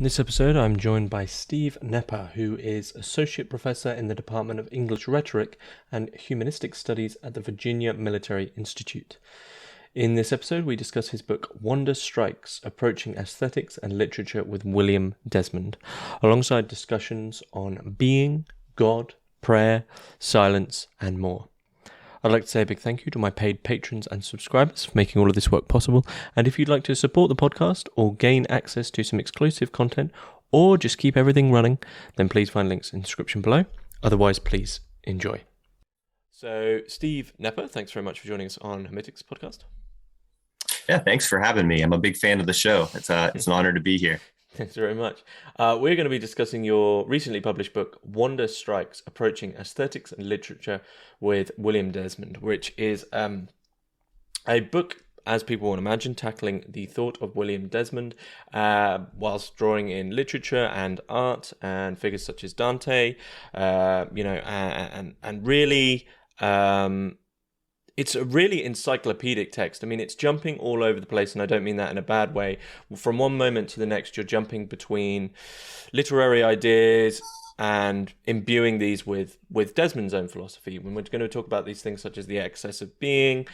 In this episode, I'm joined by Steve Knepper, who is Associate Professor in the Department of English Rhetoric and Humanistic Studies at the Virginia Military Institute. In this episode, we discuss his book, Wonder Strikes, Approaching Aesthetics and Literature with William Desmond, alongside discussions on being, God, prayer, silence, and more. I'd like to say a big thank you to my paid patrons and subscribers for making all of this work possible. And if you'd like to support the podcast or gain access to some exclusive content or just keep everything running, then please find links in the description below. Otherwise, please enjoy. So, Steve Knepper, thanks very much for joining us on Hermitix podcast. Yeah, thanks for having me. I'm a big fan of the show. It's an honor to be here. Thanks very much. We're going to be discussing your recently published book, Wonder Strikes, Approaching Aesthetics and Literature with William Desmond, which is a book, as people would imagine, tackling the thought of William Desmond whilst drawing in literature and art and figures such as Dante, and really... It's a really encyclopedic text. I mean, it's jumping all over the place, and I don't mean that in a bad way. From one moment to the next, you're jumping between literary ideas and imbuing these with Desmond's own philosophy. When we're going to talk about these things such as the excess of being,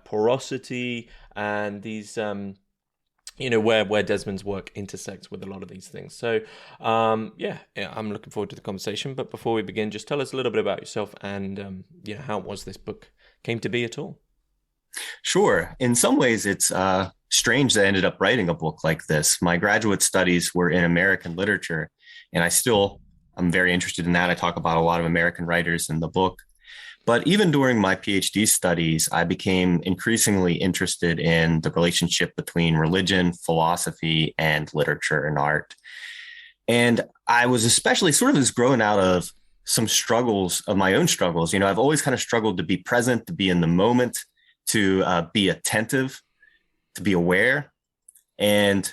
porosity, and these, where Desmond's work intersects with a lot of these things. So, I'm looking forward to the conversation. But before we begin, just tell us a little bit about yourself and, how it was this book came to be at all. Sure. In some ways, it's strange that I ended up writing a book like this. My graduate studies were in American literature, and I'm very interested in that. I talk about a lot of American writers in the book. But even during my PhD studies, I became increasingly interested in the relationship between religion, philosophy, and literature and art. And I was especially sort of as growing out of some struggles of my own struggles. I've always kind of struggled to be present, to be in the moment, to be attentive, to be aware. And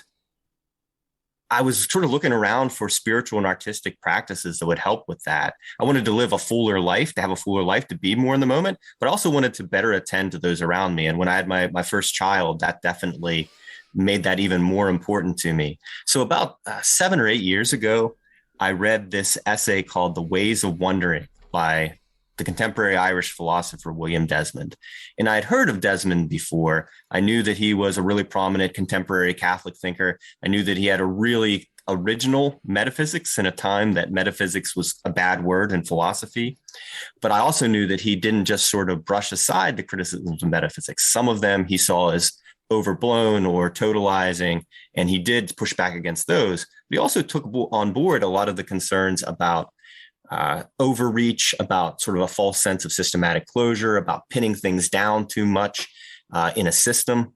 I was sort of looking around for spiritual and artistic practices that would help with that. I wanted to live a fuller life, to have a fuller life, to be more in the moment, but I also wanted to better attend to those around me. And when I had my first child, that definitely made that even more important to me. So about 7 or 8 years ago, I read this essay called The Ways of Wondering by the contemporary Irish philosopher William Desmond. And I had heard of Desmond before. I knew that he was a really prominent contemporary Catholic thinker. I knew that he had a really original metaphysics in a time that metaphysics was a bad word in philosophy. But I also knew that he didn't just sort of brush aside the criticisms of metaphysics. Some of them he saw as overblown or totalizing, and he did push back against those. But he also took on board a lot of the concerns about overreach, about sort of a false sense of systematic closure, about pinning things down too much in a system.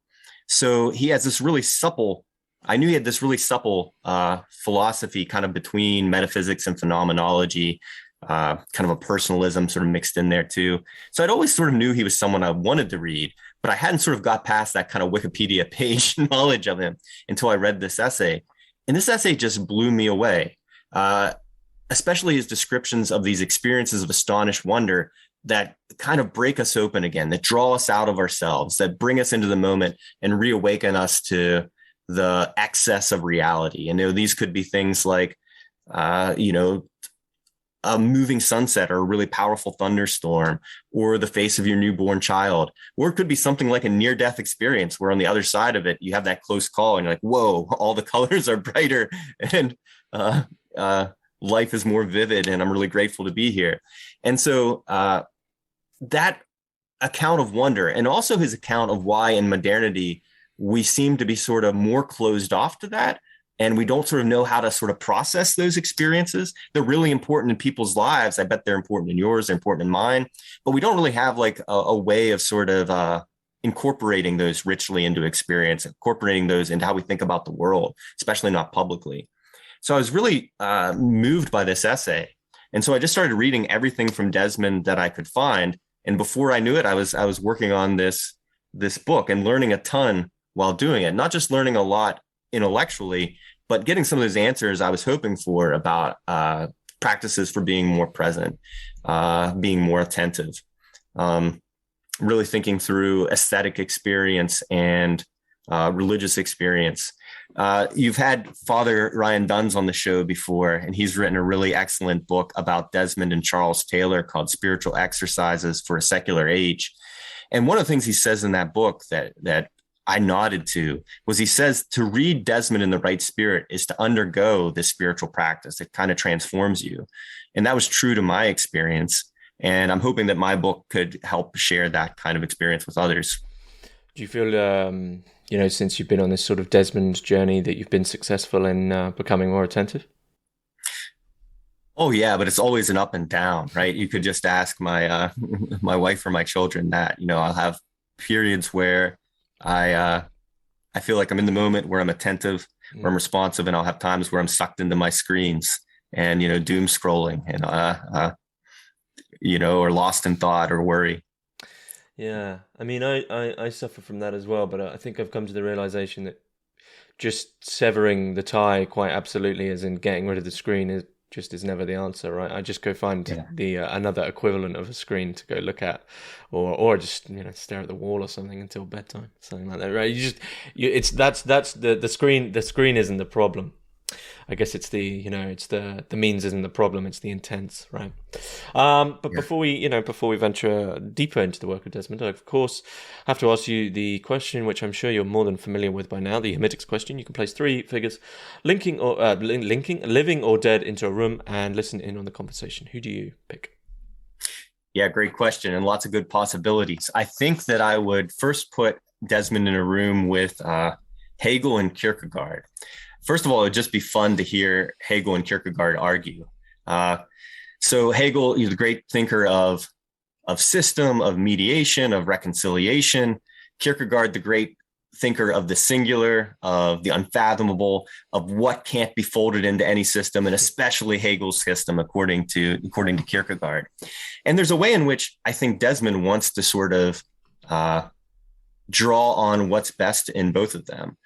So he has this really supple, I knew he had this really supple philosophy kind of between metaphysics and phenomenology, kind of a personalism sort of mixed in there too. So I'd always sort of knew he was someone I wanted to read, but I hadn't sort of got past that kind of Wikipedia page knowledge of him until I read this essay. And this essay just blew me away, especially his descriptions of these experiences of astonished wonder that kind of break us open again, that draw us out of ourselves, that bring us into the moment and reawaken us to the excess of reality. And these could be things like, a moving sunset or a really powerful thunderstorm or the face of your newborn child. Or it could be something like a near-death experience where on the other side of it, you have that close call and you're like, whoa, all the colors are brighter and life is more vivid and I'm really grateful to be here. And so that account of wonder and also his account of why in modernity, we seem to be sort of more closed off to that. And we don't sort of know how to sort of process those experiences. They're really important in people's lives. I bet they're important in yours, they're important in mine, but we don't really have like a way of sort of incorporating those richly into experience, incorporating those into how we think about the world, especially not publicly. So I was really moved by this essay. And so I just started reading everything from Desmond that I could find. And before I knew it, I was working on this book and learning a ton while doing it, not just learning a lot intellectually, but getting some of those answers I was hoping for about practices for being more present, being more attentive, really thinking through aesthetic experience and religious experience. You've had Father Ryan Duns on the show before, and he's written a really excellent book about Desmond and Charles Taylor called Spiritual Exercises for a Secular Age. And one of the things he says in that book that I nodded to was he says to read Desmond in the right spirit is to undergo this spiritual practice. It kind of transforms you. And that was true to my experience. And I'm hoping that my book could help share that kind of experience with others. Do you feel, since you've been on this sort of Desmond journey, that you've been successful in becoming more attentive? Oh yeah, but it's always an up and down, right? You could just ask my my wife or my children that. I'll have periods where I feel like I'm in the moment, where I'm attentive, where I'm responsive, and I'll have times where I'm sucked into my screens and doom scrolling and or lost in thought or worry. Yeah, I mean, I suffer from that as well, but I think I've come to the realization that just severing the tie quite absolutely, as in getting rid of the screen, is never the answer, right? I just go find the another equivalent of a screen to go look at, or just stare at the wall or something until bedtime, something like that, right? That's the screen. The screen isn't the problem. I guess it's the means isn't the problem, it's the intents, right? But before we venture deeper into the work of Desmond, I of course have to ask you the question, which I'm sure you're more than familiar with by now, the Hermitix question. You can place three figures, linking living or dead, into a room and listen in on the conversation. Who do you pick? Yeah, great question, and lots of good possibilities. I think that I would first put Desmond in a room with Hegel and Kierkegaard. First of all, it would just be fun to hear Hegel and Kierkegaard argue. So Hegel is a great thinker of system, of mediation, of reconciliation. Kierkegaard, the great thinker of the singular, of the unfathomable, of what can't be folded into any system, and especially Hegel's system, according to Kierkegaard. And there's a way in which I think Desmond wants to sort of draw on what's best in both of them.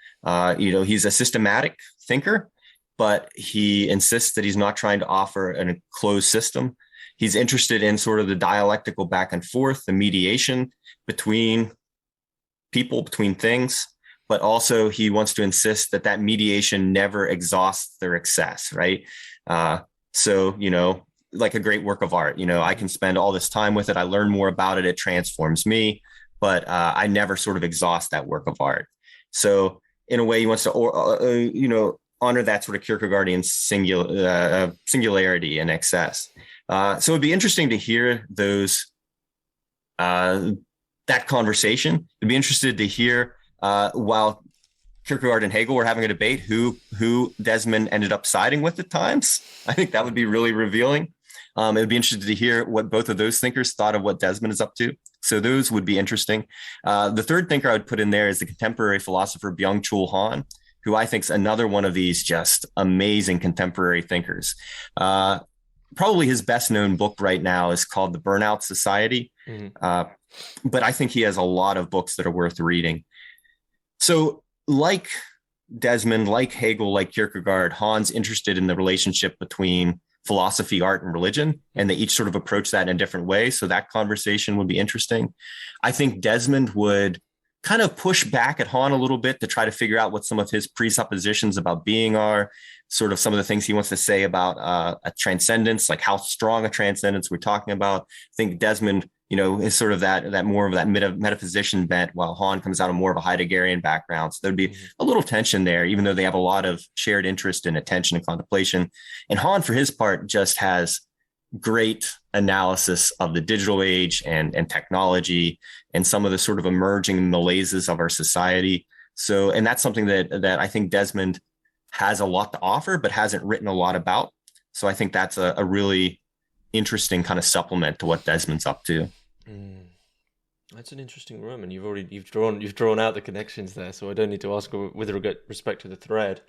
He's a systematic thinker, but he insists that he's not trying to offer a closed system. He's interested in sort of the dialectical back and forth, the mediation between people, between things, but also he wants to insist that mediation never exhausts their excess, right? So, like a great work of art, I can spend all this time with it. I learn more about it. It transforms me, but I never sort of exhaust that work of art. So in a way, he wants to, honor that sort of Kierkegaardian singularity and excess. So it'd be interesting to hear those, that conversation. I'd be interested to hear while Kierkegaard and Hegel were having a debate, who Desmond ended up siding with at times. I think that would be really revealing. It would be interesting to hear what both of those thinkers thought of what Desmond is up to. So those would be interesting. The third thinker I would put in there is the contemporary philosopher Byung-Chul Han, who I think is another one of these just amazing contemporary thinkers. Probably his best known book right now is called The Burnout Society. Mm-hmm. But I think he has a lot of books that are worth reading. So like Desmond, like Hegel, like Kierkegaard, Han's interested in the relationship between philosophy, art, and religion, and they each sort of approach that in a different way. So that conversation would be interesting. I think Desmond would kind of push back at Han a little bit to try to figure out what some of his presuppositions about being are, sort of some of the things he wants to say about a transcendence, like how strong a transcendence we're talking about. I think Desmond, is sort of that more of that metaphysician bent, while Han comes out of more of a Heideggerian background. So there'd be a little tension there, even though they have a lot of shared interest in attention and contemplation. And Han, for his part, just has great analysis of the digital age and technology and some of the sort of emerging malaises of our society. So, and that's something that I think Desmond has a lot to offer, but hasn't written a lot about. So I think that's a really interesting kind of supplement to what Desmond's up to. That's an interesting room, and you've drawn out the connections there, so I don't need to ask with respect to the thread.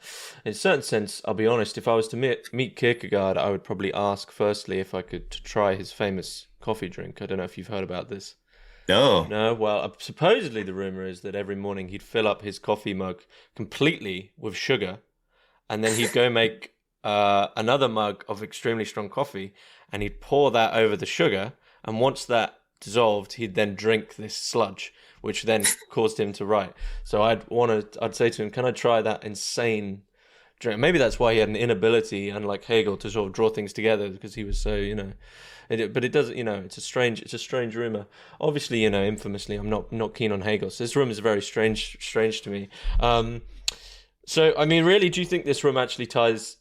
In a certain sense, I'll be honest, if I was to meet Kierkegaard, I would probably ask firstly if I could try his famous coffee drink. I don't know if you've heard about this. No. Well, supposedly the rumor is that every morning he'd fill up his coffee mug completely with sugar, and then he'd go make another mug of extremely strong coffee, and he'd pour that over the sugar, and once that dissolved, he'd then drink this sludge, which then caused him to write. So I'd say to him, can I try that insane drink? Maybe that's why he had an inability, unlike Hegel, to sort of draw things together, because he was so, but it doesn't, it's a strange rumor. Obviously, infamously, I'm not keen on Hegel. So this rumor is very strange to me. So, I mean, really, do you think this room actually ties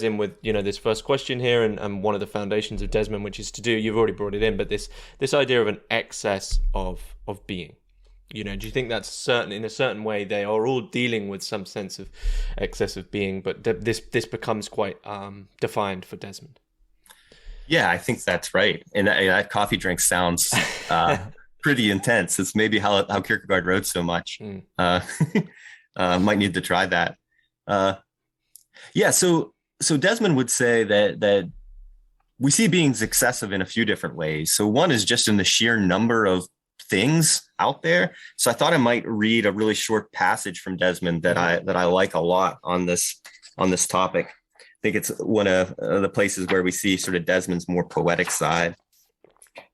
in with, this first question here and one of the foundations of Desmond, which is you've already brought it in, but this idea of an excess of being? Do you think that's in a certain way they are all dealing with some sense of excess of being, but this becomes quite defined for Desmond? Yeah, I think that's right. And that coffee drink sounds pretty intense. It's maybe how Kierkegaard wrote so much. Might need to try that. So Desmond would say that we see beings excessive in a few different ways. So one is just in the sheer number of things out there. So I thought I might read a really short passage from Desmond that I like a lot on this topic. I think it's one of the places where we see sort of Desmond's more poetic side.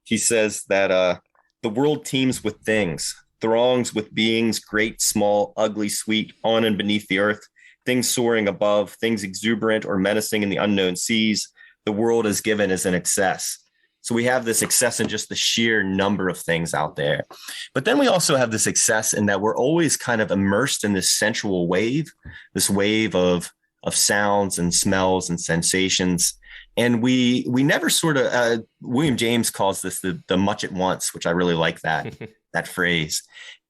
He says that the world teems with things, throngs with beings, great, small, ugly, sweet, on and beneath the earth, things soaring above, things exuberant or menacing in the unknown seas. The world is given as an excess. So we have this excess in just the sheer number of things out there. But then we also have this excess in that we're always kind of immersed in this sensual wave, this wave of sounds and smells and sensations. And we never sort of, William James calls this the much at once, which I really like that phrase.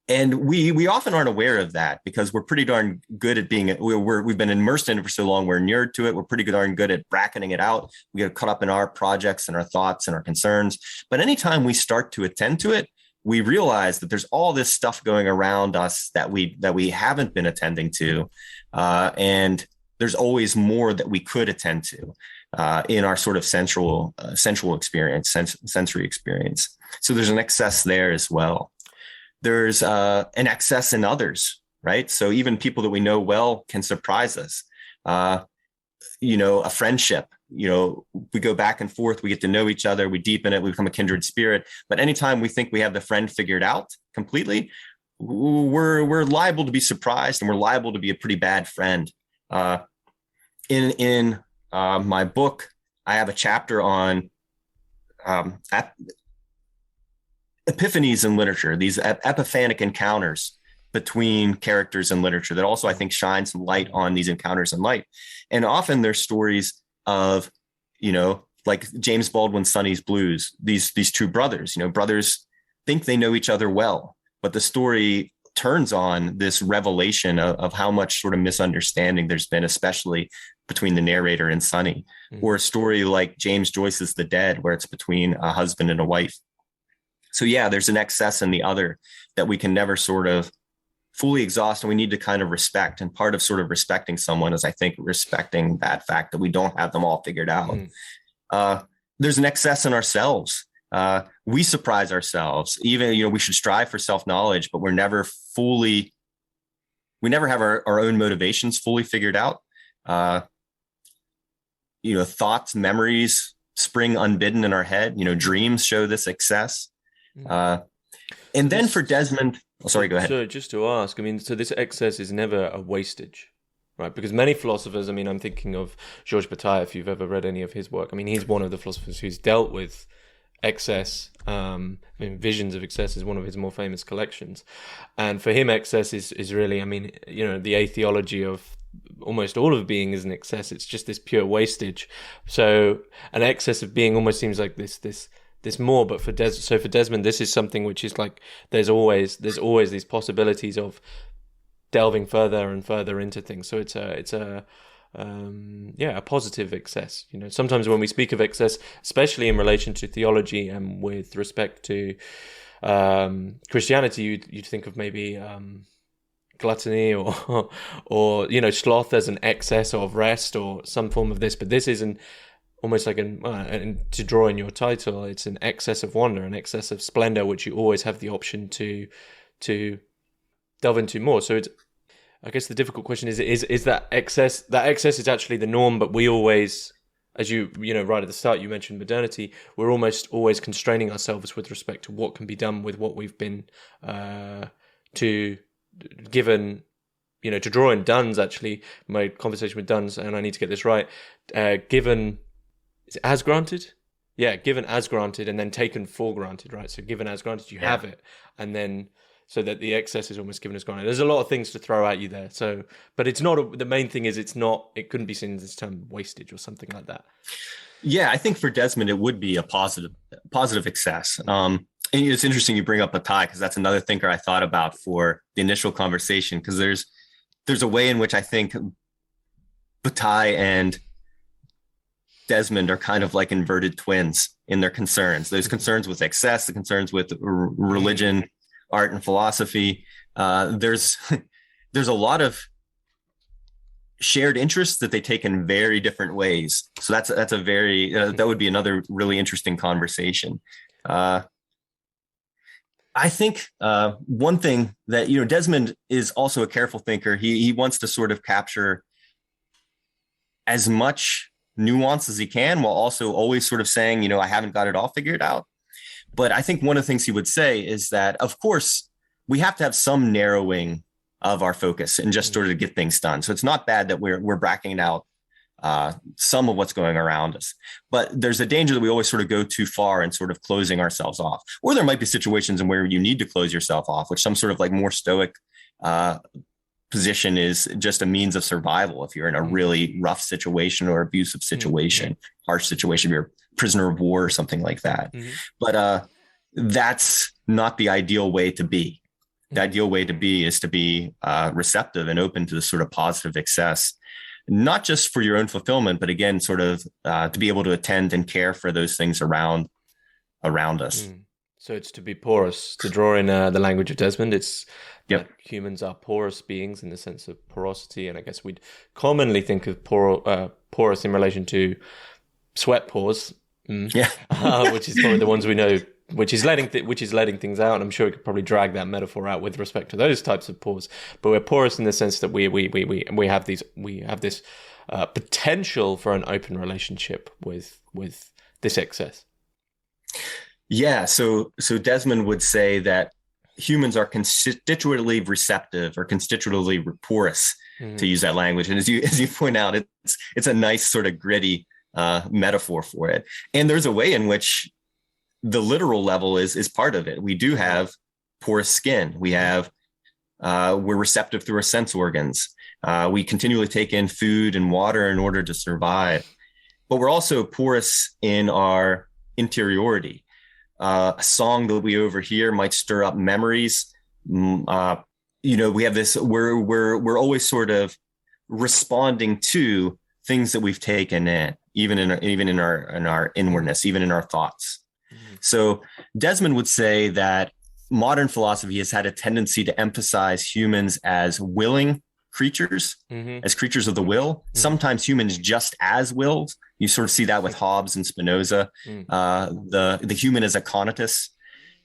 And we often aren't aware of that because we're pretty darn good at we've been immersed in it for so long. We're inured to it. We're pretty darn good at bracketing it out. We get caught up in our projects and our thoughts and our concerns. But anytime we start to attend to it, we realize that there's all this stuff going around us that we haven't been attending to. And there's always more that we could attend to in our sort of sensual experience, sensory experience. So there's an excess there as well. There's an excess in others, right? So even people that we know well can surprise us. A friendship, we go back and forth, we get to know each other, we deepen it, we become a kindred spirit. But anytime we think we have the friend figured out completely, we're liable to be surprised, and we're liable to be a pretty bad friend. In my book, I have a chapter on epiphanies in literature, these epiphanic encounters between characters in literature that also, I think, shine some light on these encounters in light. And often there's stories of, like James Baldwin's Sonny's Blues, these two brothers, brothers think they know each other well, but the story turns on this revelation of how much sort of misunderstanding there's been, especially between the narrator and Sonny. Or a story like James Joyce's The Dead, where it's between a husband and a wife. So yeah, there's an excess in the other that we can never sort of fully exhaust, and we need to kind of respect. And part of sort of respecting someone is, I think, respecting that fact that we don't have them all figured out. There's an excess in ourselves. We surprise ourselves. Even, we should strive for self-knowledge, but we never have our own motivations fully figured out. Thoughts, memories spring unbidden in our head. Dreams show this excess. And then for Desmond, sorry, go ahead. So just to ask, so this excess is never a wastage, right? Because many philosophers, I'm thinking of Georges Bataille, if you've ever read any of his work. He's one of the philosophers who's dealt with excess. Visions of Excess is one of his more famous collections. And for him, excess is really, the atheology of almost all of being is an excess. It's just this pure wastage. So an excess of being almost seems like this more, but for Desmond, this is something which is like there's always these possibilities of delving further and further into things. So it's a positive excess. Sometimes when we speak of excess, especially in relation to theology and with respect to Christianity, you'd think of maybe gluttony or sloth as an excess of rest or some form of this. But this isn't. Almost like to draw in your title, it's an excess of wonder, an excess of splendor, which you always have the option to delve into more. So I guess the difficult question is that excess is actually the norm, but we always as right at the start, you mentioned modernity. We're almost always constraining ourselves with respect to what can be done with what we've been given. To draw in Duns, actually, my conversation with Duns, and I need to get this right. Given as granted, given as granted, and then taken for granted, right? So given as granted, you have it, and then so that the excess is almost given as granted. There's a lot of things to throw at you there. So, but it's not. The main thing is it couldn't be seen as this term wastage or something like that. Yeah, I think for Desmond it would be a positive excess. And it's interesting you bring up Bataille, because that's another thinker I thought about for the initial conversation, because there's a way in which I think Bataille and Desmond are kind of like inverted twins in their concerns. There's concerns with excess, the concerns with religion, art, and philosophy. There's a lot of shared interests that they take in very different ways. So that's a very that would be another really interesting conversation. I think one thing that, Desmond is also a careful thinker. He wants to sort of capture as much nuance as he can, while also always sort of saying, I haven't got it all figured out. But I think one of the things he would say is that, of course, we have to have some narrowing of our focus and just sort of get things done. So it's not bad that we're bracketing out some of what's going around us, but there's a danger that we always sort of go too far and sort of closing ourselves off. Or there might be situations in where you need to close yourself off, which some sort of like more stoic position is just a means of survival. If you're in a really rough situation or abusive situation, harsh situation, you're a prisoner of war or something like that. But that's not the ideal way to be. The ideal way to be is to be receptive and open to the sort of positive excess, not just for your own fulfillment, but again, sort of to be able to attend and care for those things around us. So it's to be porous, to draw in the language of Desmond. It's that humans are porous beings in the sense of porosity. And I guess we'd commonly think of porous in relation to sweat pores, which is probably the ones we know, which is letting things out. And I'm sure we could probably drag that metaphor out with respect to those types of pores. But we're porous in the sense that we have this potential for an open relationship with this excess. Yeah. So Desmond would say that humans are constitutively receptive or constitutively porous, to use that language. And as you point out, it's a nice sort of gritty metaphor for it. And there's a way in which the literal level is part of it. We do have porous skin. We're receptive through our sense organs. We continually take in food and water in order to survive, but we're also porous in our interiority. A song that we overhear might stir up memories. We have this, we're always sort of responding to things that we've taken in, even in our inwardness, even in our thoughts. So Desmond would say that modern philosophy has had a tendency to emphasize humans as willing creatures, as creatures of the will, sometimes humans just as willed. You sort of see that with Hobbes and Spinoza, the human as a conatus.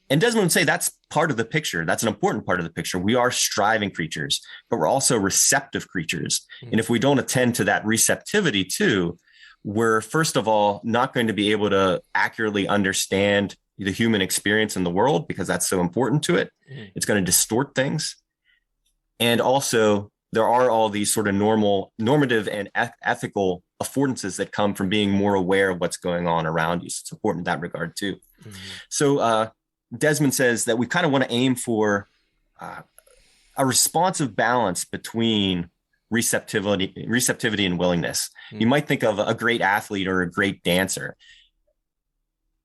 And Desmond would say that's part of the picture. That's an important part of the picture. We are striving creatures, but we're also receptive creatures. And if we don't attend to that receptivity too, we're first of all not going to be able to accurately understand the human experience in the world, because that's so important to it. It's going to distort things. And also there are all these sort of normative and ethical affordances that come from being more aware of what's going on around you. So it's important in that regard too. So Desmond says that we kind of want to aim for a responsive balance between receptivity and willingness. You might think of a great athlete or a great dancer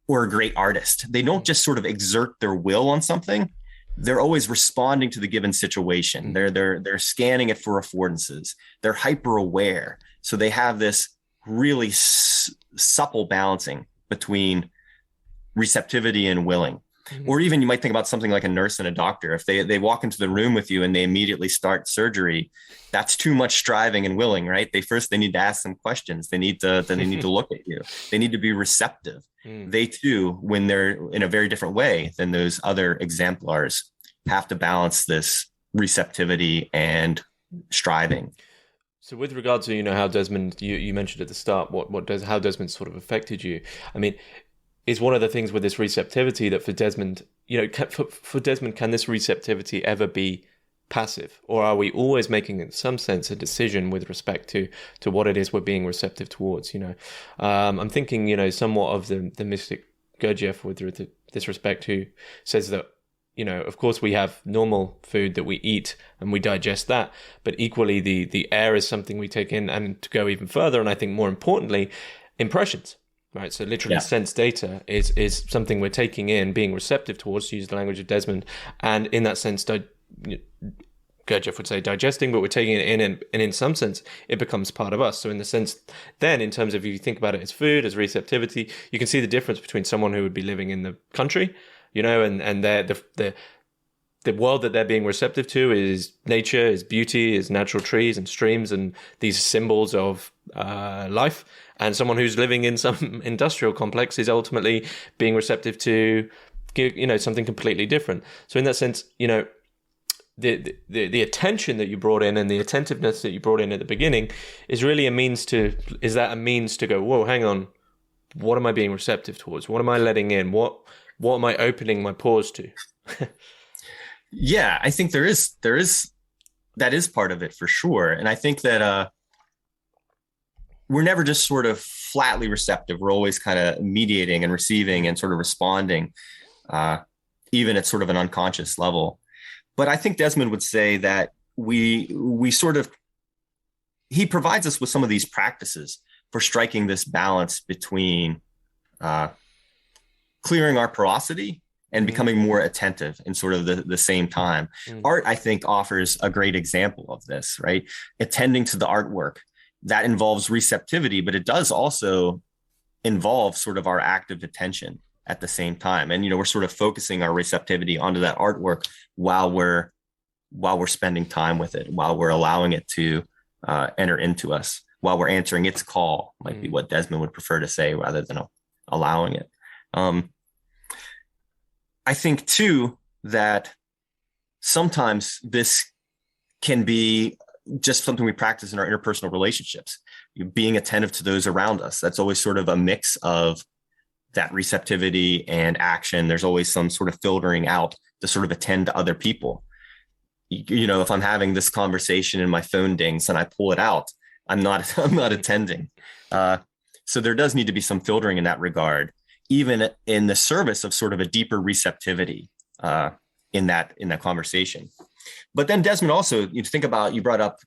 or a great artist. They don't just sort of exert their will on something. They're always responding to the given situation. They're scanning it for affordances. They're hyper aware. So they have this really supple balancing between receptivity and willing. Or even you might think about something like a nurse and a doctor. If they walk into the room with you and they immediately start surgery, that's too much striving and willing, right? They need to ask some questions. They need to look at you. They need to be receptive. They too, when they're in a very different way than those other exemplars, have to balance this receptivity and striving. So with regard to, how Desmond, you mentioned at the start, how Desmond sort of affected you. I mean, is one of the things with this receptivity that for Desmond, for Desmond, can this receptivity ever be passive, or are we always making, in some sense, a decision with respect to what it is we're being receptive towards? I'm thinking, somewhat of the mystic Gurdjieff with this respect, who says that, of course we have normal food that we eat and we digest that, but equally the air is something we take in, and to go even further, and I think more importantly, impressions. Right, so literally, sense data is something we're taking in, being receptive towards, to use the language of Desmond, and in that sense, Gurdjieff would say digesting, but we're taking it in, and in some sense, it becomes part of us. So in the sense, then in terms of, if you think about it as food, as receptivity, you can see the difference between someone who would be living in the country, and the world that they're being receptive to is nature, is beauty, is natural trees and streams and these symbols of life. And someone who's living in some industrial complex is ultimately being receptive to, something completely different. So in that sense, the attention that you brought in and the attentiveness that you brought in at the beginning is really a means to go, whoa, hang on, what am I being receptive towards? What am I letting in? What am I opening my pores to? Yeah, I think there is that is part of it for sure. And I think that we're never just sort of flatly receptive. We're always kind of mediating and receiving and sort of responding, even at sort of an unconscious level. But I think Desmond would say that he provides us with some of these practices for striking this balance between clearing our porosity and becoming more attentive in sort of the same time. Art, I think, offers a great example of this, right? Attending to the artwork, that involves receptivity, but it does also involve sort of our active attention at the same time. And, we're sort of focusing our receptivity onto that artwork while we're spending time with it, while we're allowing it to enter into us, while we're answering its call, might be what Desmond would prefer to say, rather than allowing it. I think too, that sometimes this can be just something we practice in our interpersonal relationships, being attentive to those around us. That's always sort of a mix of that receptivity and action. There's always some sort of filtering out to sort of attend to other people. If I'm having this conversation and my phone dings and I pull it out, I'm not attending. So there does need to be some filtering in that regard, even in the service of sort of a deeper receptivity in that conversation. But then Desmond also, you brought up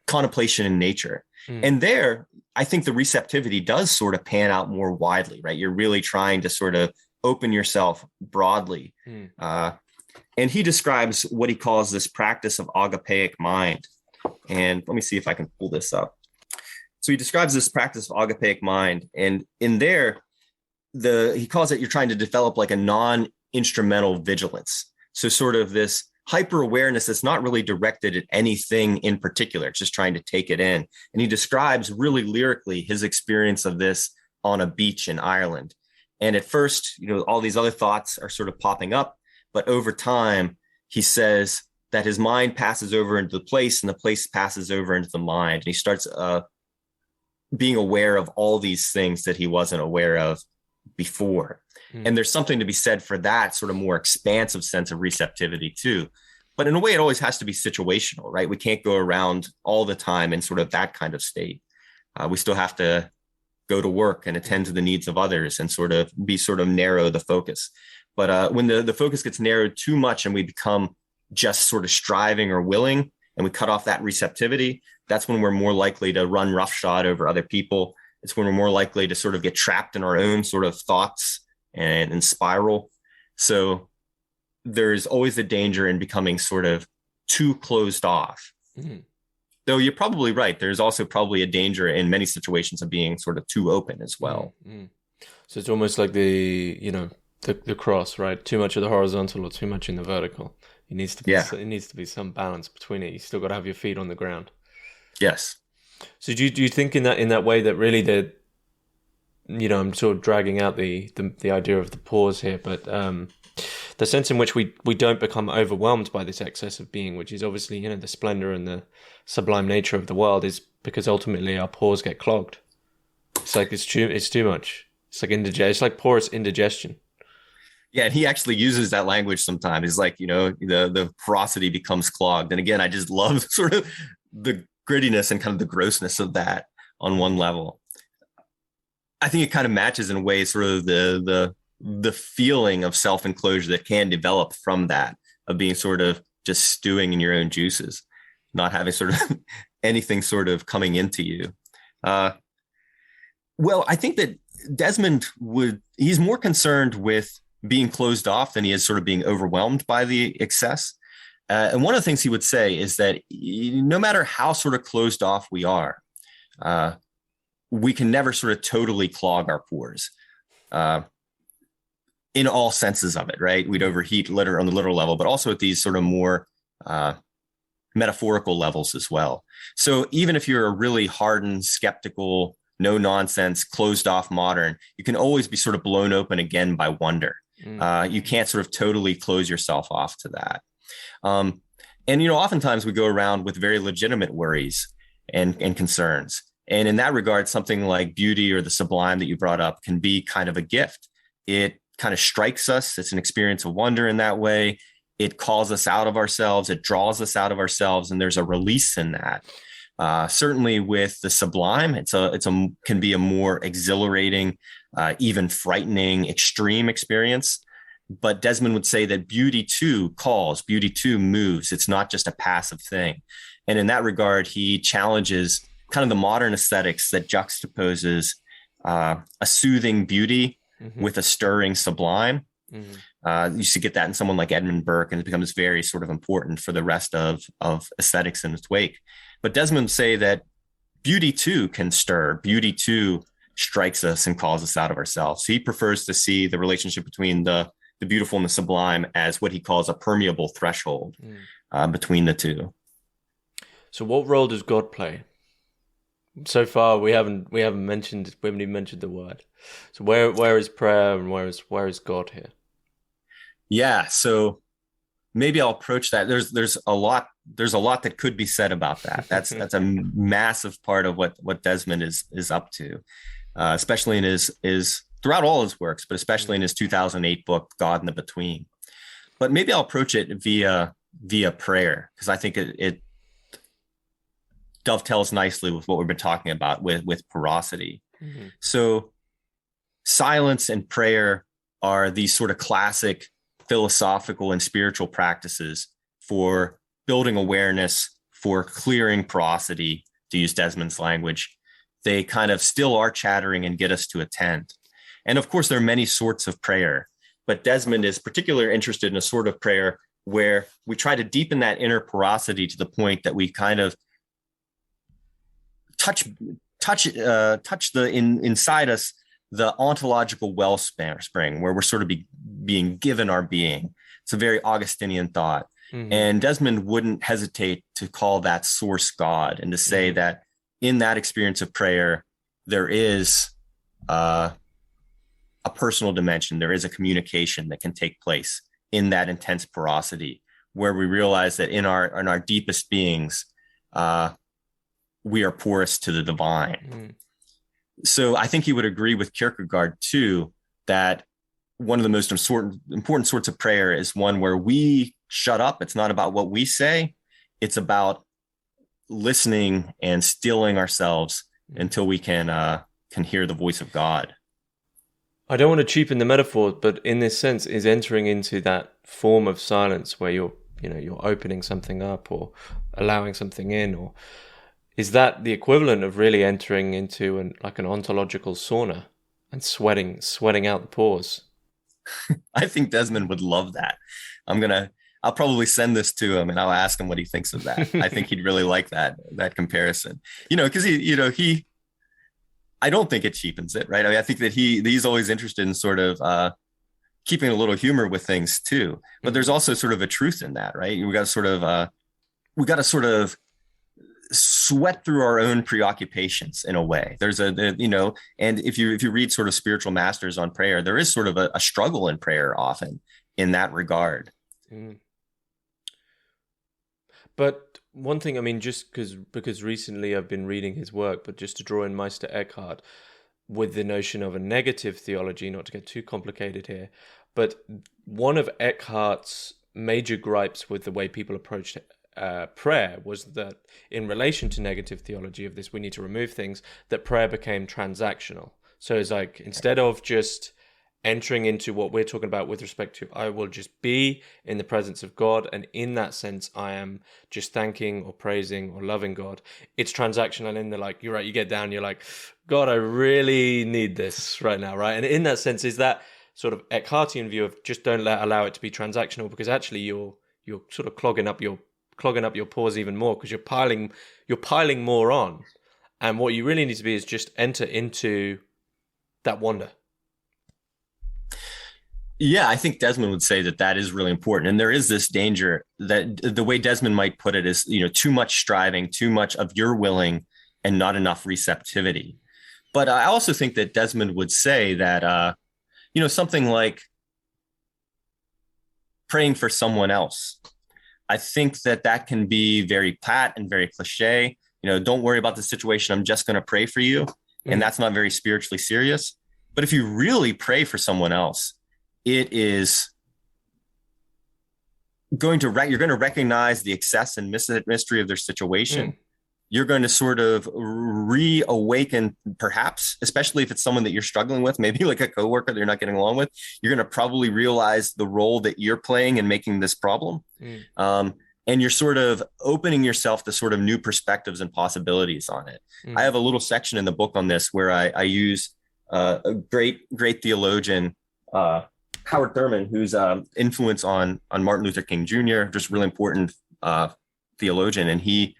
contemplation in nature. And there, I think the receptivity does sort of pan out more widely, right? You're really trying to sort of open yourself broadly. And he describes what he calls this practice of agapeic mind. And let me see if I can pull this up. So he describes this practice of agapeic mind. And in there, he calls it, you're trying to develop like a non-instrumental vigilance. So sort of this hyper awareness that's not really directed at anything in particular. It's just trying to take it in. And he describes really lyrically his experience of this on a beach in Ireland. And at first, all these other thoughts are sort of popping up, but over time, he says that his mind passes over into the place and the place passes over into the mind. And he starts being aware of all these things that he wasn't aware of before. And there's something to be said for that sort of more expansive sense of receptivity too. But in a way, it always has to be situational, right? We can't go around all the time in sort of that kind of state. We still have to go to work and attend to the needs of others and sort of narrow the focus. But when the focus gets narrowed too much and we become just sort of striving or willing, and we cut off that receptivity, that's when we're more likely to run roughshod over other people. It's when we're more likely to sort of get trapped in our own sort of thoughts and spiral. So there's always a danger in becoming sort of too closed off. Though you're probably right. There's also probably a danger in many situations of being sort of too open as well. So it's almost like the cross, right? Too much of the horizontal or too much in the vertical. It needs to be some balance between it. You still got to have your feet on the ground. Yes. So do you think in that way that really I'm sort of dragging out the idea of the pause here, but the sense in which we don't become overwhelmed by this excess of being, which is obviously, the splendor and the sublime nature of the world, is because ultimately our pores get clogged. It's like it's too much. It's like it's like porous indigestion. Yeah, and he actually uses that language sometimes. He's like, the porosity becomes clogged. And again, I just love sort of the grittiness and kind of the grossness of that on one level. I think it kind of matches in a way sort of the feeling of self-enclosure that can develop from that, of being sort of just stewing in your own juices, not having sort of anything sort of coming into you. Well, I think that Desmond he's more concerned with being closed off than he is sort of being overwhelmed by the excess. And one of the things he would say is that no matter how sort of closed off we are, we can never sort of totally clog our pores in all senses of it, right? We'd overheat on the literal level, but also at these sort of more metaphorical levels as well. So even if you're a really hardened, skeptical, no nonsense, closed off modern, you can always be sort of blown open again by wonder. You can't sort of totally close yourself off to that. And, oftentimes we go around with very legitimate worries and concerns. And in that regard, something like beauty or the sublime that you brought up can be kind of a gift. It kind of strikes us. It's an experience of wonder in that way. It calls us out of ourselves. It draws us out of ourselves. And there's a release in that. Certainly with the sublime, can be a more exhilarating, even frightening, extreme experience. But Desmond would say that beauty too calls, beauty too moves. It's not just a passive thing. And in that regard, he challenges kind of the modern aesthetics that juxtaposes a soothing beauty with a stirring sublime. You should get that in someone like Edmund Burke, and it becomes very sort of important for the rest of aesthetics in its wake. But Desmond would say that beauty too can stir, beauty too strikes us and calls us out of ourselves. So he prefers to see the relationship between the beautiful and the sublime as what he calls a permeable threshold between the two. So what role does God play? So far, we haven't even mentioned the word. So where is prayer and where is God here? Yeah, so maybe I'll approach that. There's a lot that could be said about that. That's a massive part of what Desmond is up to, especially in his throughout all his works, but especially in his 2008 book, God in the Between. But maybe I'll approach it via prayer, because I think it dovetails nicely with what we've been talking about with porosity. So silence and prayer are these sort of classic philosophical and spiritual practices for building awareness, for clearing porosity, to use Desmond's language. They kind of still are chattering and get us to attend. And of course, there are many sorts of prayer, but Desmond is particularly interested in a sort of prayer where we try to deepen that inner porosity to the point that we kind of touch inside us the ontological wellspring where we're sort of being given our being. It's a very Augustinian thought. And Desmond wouldn't hesitate to call that source God, and to say that in that experience of prayer, there is a personal dimension. There is a communication that can take place in that intense porosity, where we realize that in our deepest beings, we are porous to the divine. So I think he would agree with Kierkegaard too, that one of the most important sorts of prayer is one where we shut up. It's not about what we say. It's about listening and stilling ourselves until we can hear the voice of God. I don't want to cheapen the metaphor, but in this sense is entering into that form of silence where you're opening something up or allowing something in, or is that the equivalent of really entering into an ontological sauna and sweating out the pores? I think Desmond would love that. I'll probably send this to him and I'll ask him what he thinks of that. I think he'd really like that comparison, because I don't think it cheapens it, right? I mean, I think that he's always interested in sort of keeping a little humor with things too, but there's also sort of a truth in that, right? We got to sort of sweat through our own preoccupations in a way. There's and if you read sort of spiritual masters on prayer, there is sort of a struggle in prayer often. in that regard. Mm. But one thing, I mean, just because recently I've been reading his work, but just to draw in Meister Eckhart with the notion of a negative theology, not to get too complicated here, but one of Eckhart's major gripes with the way people approached prayer was that in relation to negative theology of this, we need to remove things, that prayer became transactional. So it's like, instead of just entering into what we're talking about with respect to, I will just be in the presence of God, and in that sense, I am just thanking or praising or loving God. It's transactional in the, like, you're right, you get down, you're like, God, I really need this right now, right? And in that sense, is that sort of Eckhartian view of just don't allow it to be transactional, because actually you're sort of clogging up your pores even more, because you're piling more on, and what you really need to be is just enter into that wonder. Yeah, I think Desmond would say that is really important. And there is this danger that the way Desmond might put it is, too much striving, too much of your willing and not enough receptivity. But I also think that Desmond would say that, something like praying for someone else. I think that can be very pat and very cliche. Don't worry about the situation. I'm just going to pray for you. And that's not very spiritually serious. But if you really pray for someone else, it is you're going to recognize the excess and mystery of their situation. You're going to sort of reawaken, perhaps, especially if it's someone that you're struggling with, maybe like a coworker that you're not getting along with. You're going to probably realize the role that you're playing in making this problem. And you're sort of opening yourself to sort of new perspectives and possibilities on it. I have a little section in the book on this where I use a great theologian, Howard Thurman, whose influence on Martin Luther King Jr., just really important theologian. And he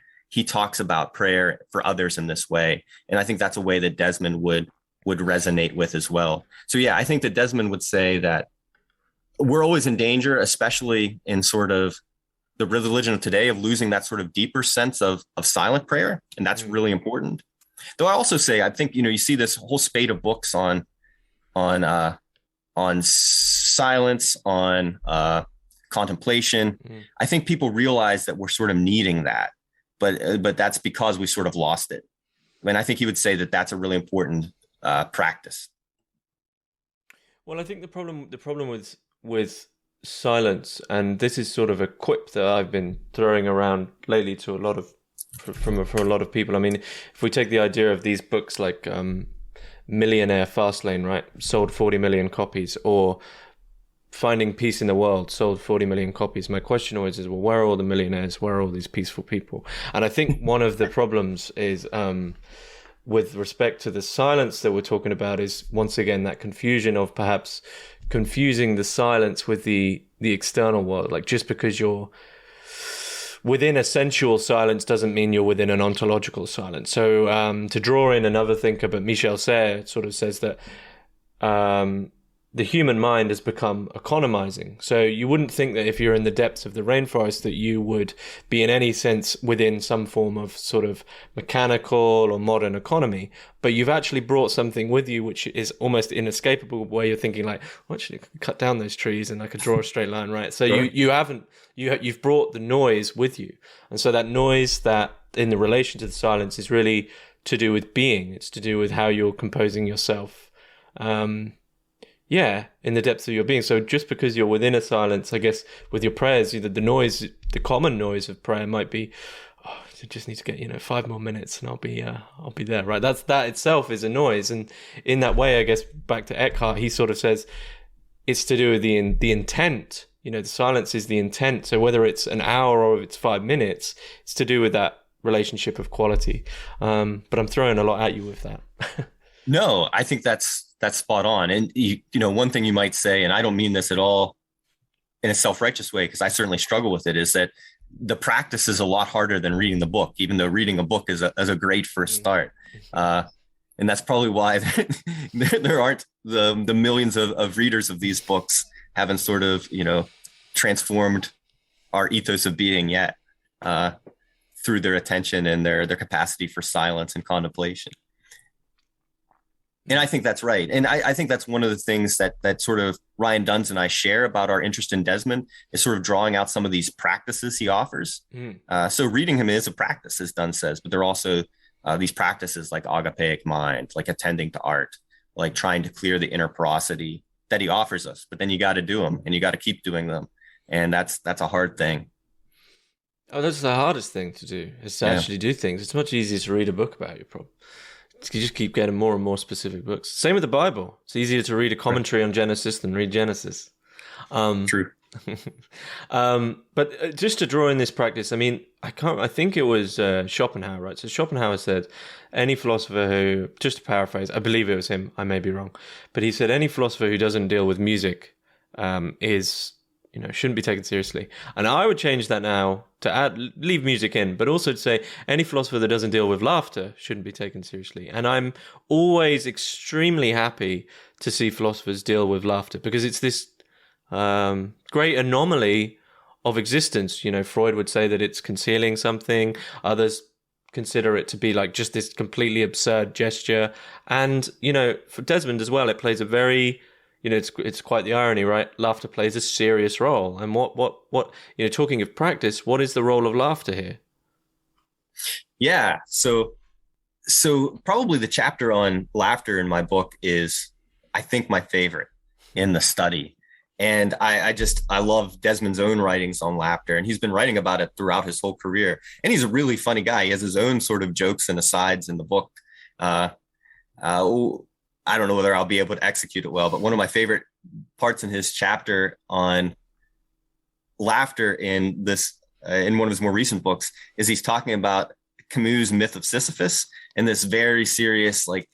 talks about prayer for others in this way. And I think that's a way that Desmond would resonate with as well. So yeah, I think that Desmond would say that we're always in danger, especially in sort of the religion of today, of losing that sort of deeper sense of silent prayer. And that's really important. Though I also say, I think, you see this whole spate of books on silence, on contemplation. I think people realize that we're sort of needing that, but that's because we sort of lost it. And I think he would say that that's a really important practice. Well, I think the problem with silence, and this is sort of a quip that I've been throwing around lately to a lot of from a lot of people. I mean, if we take the idea of these books like Millionaire Fastlane, right, sold 40 million copies, or Finding Peace in the World, sold 40 million copies. My question always is, well, where are all the millionaires? Where are all these peaceful people? And I think one of the problems is with respect to the silence that we're talking about is, once again, that confusion of perhaps confusing the silence with the external world. Like, just because you're within a sensual silence doesn't mean you're within an ontological silence. So to draw in another thinker, but Michel Serres sort of says that the human mind has become economizing. So you wouldn't think that if you're in the depths of the rainforest that you would be in any sense within some form of sort of mechanical or modern economy, but you've actually brought something with you which is almost inescapable, where you're thinking like, well, actually I could cut down those trees and I could draw a straight line, right? So sure. You've brought the noise with you. And so that noise, that in the relation to the silence, is really to do with being. It's to do with how you're composing yourself. In the depths of your being. So just because you're within a silence, I guess with your prayers, the noise, the common noise of prayer might be, oh, I just need to get 5 more minutes and I'll be there, right? That itself is a noise. And in that way, I guess back to Eckhart, he sort of says it's to do with the intent. The silence is the intent. So whether it's an hour or if it's 5 minutes, it's to do with that relationship of quality. But I'm throwing a lot at you with that. No, I think that's spot on. And one thing you might say, and I don't mean this at all in a self-righteous way, because I certainly struggle with it, is that the practice is a lot harder than reading the book, even though reading a book is a great first start. And that's probably why there aren't the millions of readers of these books haven't sort of, transformed our ethos of being yet through their attention and their capacity for silence and contemplation. And I think that's right. And I think that's one of the things that sort of Ryan Duns and I share about our interest in Desmond is sort of drawing out some of these practices he offers. So reading him is a practice, as Duns says, but there are also these practices like agapeic mind, like attending to art, like trying to clear the inner porosity that he offers us. But then you got to do them and you got to keep doing them. And that's a hard thing. Oh, that's the hardest thing to do, is to actually do things. It's much easier to read a book about your problem. You just keep getting more and more specific books. Same with the Bible. It's easier to read a commentary on Genesis than read Genesis. True. But just to draw in this practice, I mean, I think it was Schopenhauer, right? So Schopenhauer said, any philosopher who, just to paraphrase, I believe it was him, I may be wrong, but he said any philosopher who doesn't deal with music shouldn't be taken seriously. And I would change that now to leave music in, but also to say any philosopher that doesn't deal with laughter shouldn't be taken seriously. And I'm always extremely happy to see philosophers deal with laughter, because it's this great anomaly of existence. Freud would say that it's concealing something. Others consider it to be like just this completely absurd gesture. And, for Desmond as well, it plays a very... it's quite the irony, right? Laughter plays a serious role. And what talking of practice, what is the role of laughter here? Yeah. So probably the chapter on laughter in my book is, I think, my favorite in the study. And I love Desmond's own writings on laughter. And he's been writing about it throughout his whole career. And he's a really funny guy. He has his own sort of jokes and asides in the book. I don't know whether I'll be able to execute it well, but one of my favorite parts in his chapter on laughter in one of his more recent books is he's talking about Camus' myth of Sisyphus and this very serious, like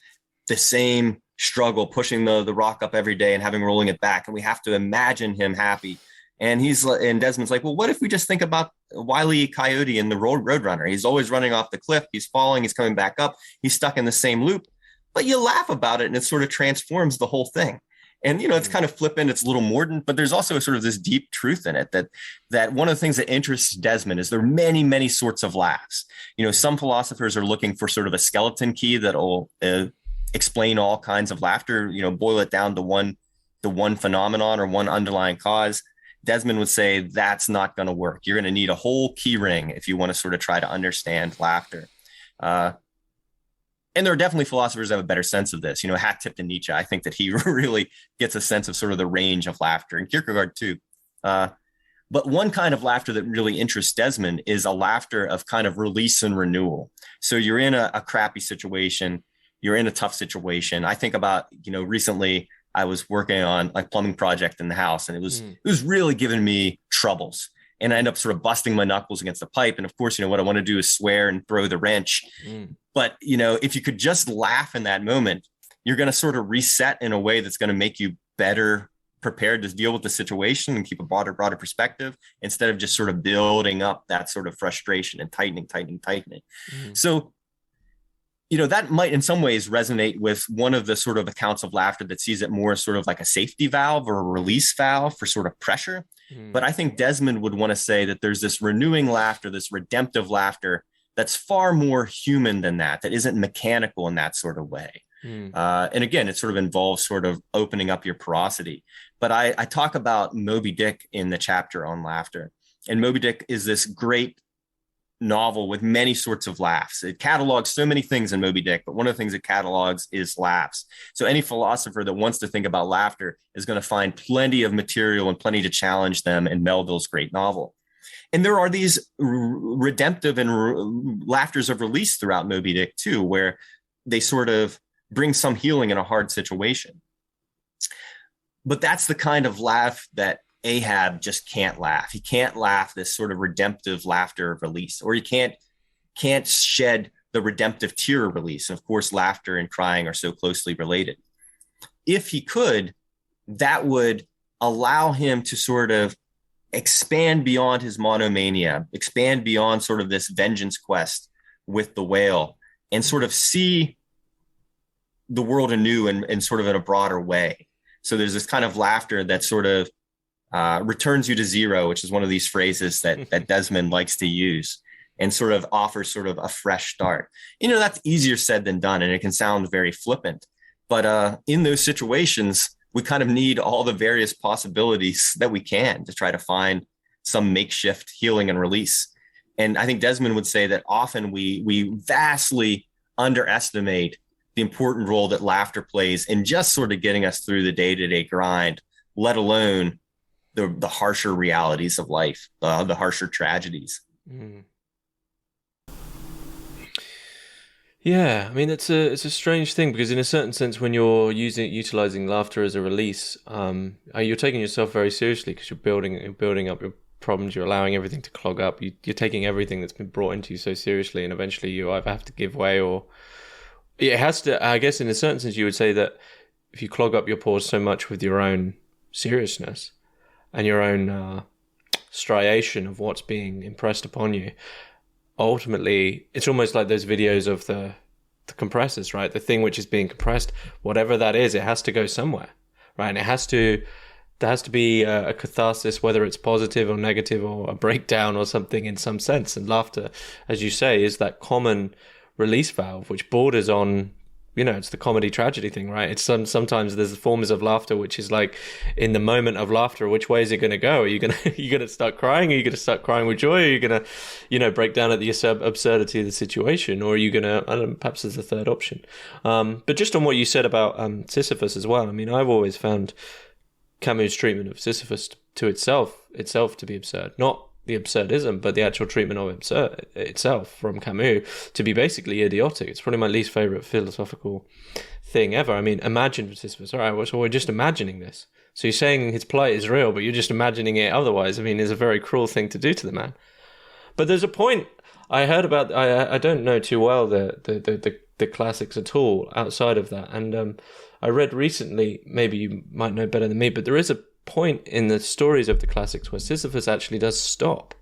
the same struggle, pushing the rock up every day and having rolling it back. And we have to imagine him happy. And Desmond's like, well, what if we just think about Wile E. Coyote in the Roadrunner? He's always running off the cliff. He's falling. He's coming back up. He's stuck in the same loop. But you laugh about it and it sort of transforms the whole thing. And, it's kind of flippant, it's a little mordant, but there's also sort of this deep truth in it that one of the things that interests Desmond is there are many, many sorts of laughs. Some philosophers are looking for sort of a skeleton key that'll explain all kinds of laughter, boil it down to one phenomenon or one underlying cause. Desmond would say that's not going to work. You're going to need a whole key ring if you want to sort of try to understand laughter. And there are definitely philosophers that have a better sense of this. Hat tip to Nietzsche. I think that he really gets a sense of sort of the range of laughter, and Kierkegaard too. But one kind of laughter that really interests Desmond is a laughter of kind of release and renewal. So you're in a crappy situation, you're in a tough situation. I think about, recently I was working on a plumbing project in the house, and it was really giving me troubles. And I end up sort of busting my knuckles against the pipe. And of course, what I want to do is swear and throw the wrench. But, if you could just laugh in that moment, you're going to sort of reset in a way that's going to make you better prepared to deal with the situation and keep a broader perspective instead of just sort of building up that sort of frustration and tightening. So, that might in some ways resonate with one of the sort of accounts of laughter that sees it more sort of like a safety valve or a release valve for sort of pressure. But I think Desmond would want to say that there's this renewing laughter, this redemptive laughter that's far more human than that isn't mechanical in that sort of way. And again, it sort of involves sort of opening up your porosity. But I talk about Moby Dick in the chapter on laughter. And Moby Dick is this great novel with many sorts of laughs. It catalogs so many things in Moby Dick, but one of the things it catalogs is laughs. So any philosopher that wants to think about laughter is going to find plenty of material and plenty to challenge them in Melville's great novel. And there are these redemptive and laughters of release throughout Moby Dick too, where they sort of bring some healing in a hard situation. But that's the kind of laugh that Ahab just can't laugh. He can't laugh this sort of redemptive laughter of release, or he can't shed the redemptive tear of release. Of course, laughter and crying are so closely related. If he could, that would allow him to sort of expand beyond his monomania, expand beyond sort of this vengeance quest with the whale, and sort of see the world anew and sort of in a broader way. So there's this kind of laughter that sort of returns you to zero, which is one of these phrases that Desmond likes to use, and sort of offers sort of a fresh start. That's easier said than done, and it can sound very flippant. But in those situations, we kind of need all the various possibilities that we can to try to find some makeshift healing and release. And I think Desmond would say that often we vastly underestimate the important role that laughter plays in just sort of getting us through the day-to-day grind, let alone the harsher realities of life, the harsher tragedies. Mm. Yeah, I meup it's a strange thing, because in a certain sense, when you're utilizing laughter as a release, you're taking yourself very seriously, because you're building up your problems. You're allowing everything to clog up. You're taking everything that's been brought into you so seriously, and eventually you either have to give way, or it has to. I guess in a certain sense, you would say that if you clog up your pores so much with your own seriousness and your own striation of what's being impressed upon you, ultimately it's almost like those videos of the compressors, right? The thing which is being compressed, whatever that is, it has to go somewhere, right? And there has to be a catharsis, whether it's positive or negative, or a breakdown or something in some sense. And laughter, as you say, is that common release valve, which borders on, it's the comedy tragedy thing, right? It's sometimes there's forms of laughter which is like, in the moment of laughter, which way is it going to go? Are you going to start crying? Are you going to start crying with joy? Are you going to break down at the absurdity of the situation? Or are you going to, I don't know, perhaps there's a third option. But just on what you said about Sisyphus as well, I mean, I've always found Camus' treatment of Sisyphus to itself to be absurd. Not the absurdism, but the actual treatment of absurd itself from Camus to be basically idiotic. It's probably my least favorite philosophical thing ever. I mean, imagine Sisyphus. All right, so we're just imagining this. So you're saying his plight is real, but you're just imagining it otherwise. I mean, it's a very cruel thing to do to the man. But there's a point I heard about. I don't know too well the classics at all outside of that, and I read recently. Maybe you might know better than me, but there is a point in the stories of the classics where Sisyphus actually does stop.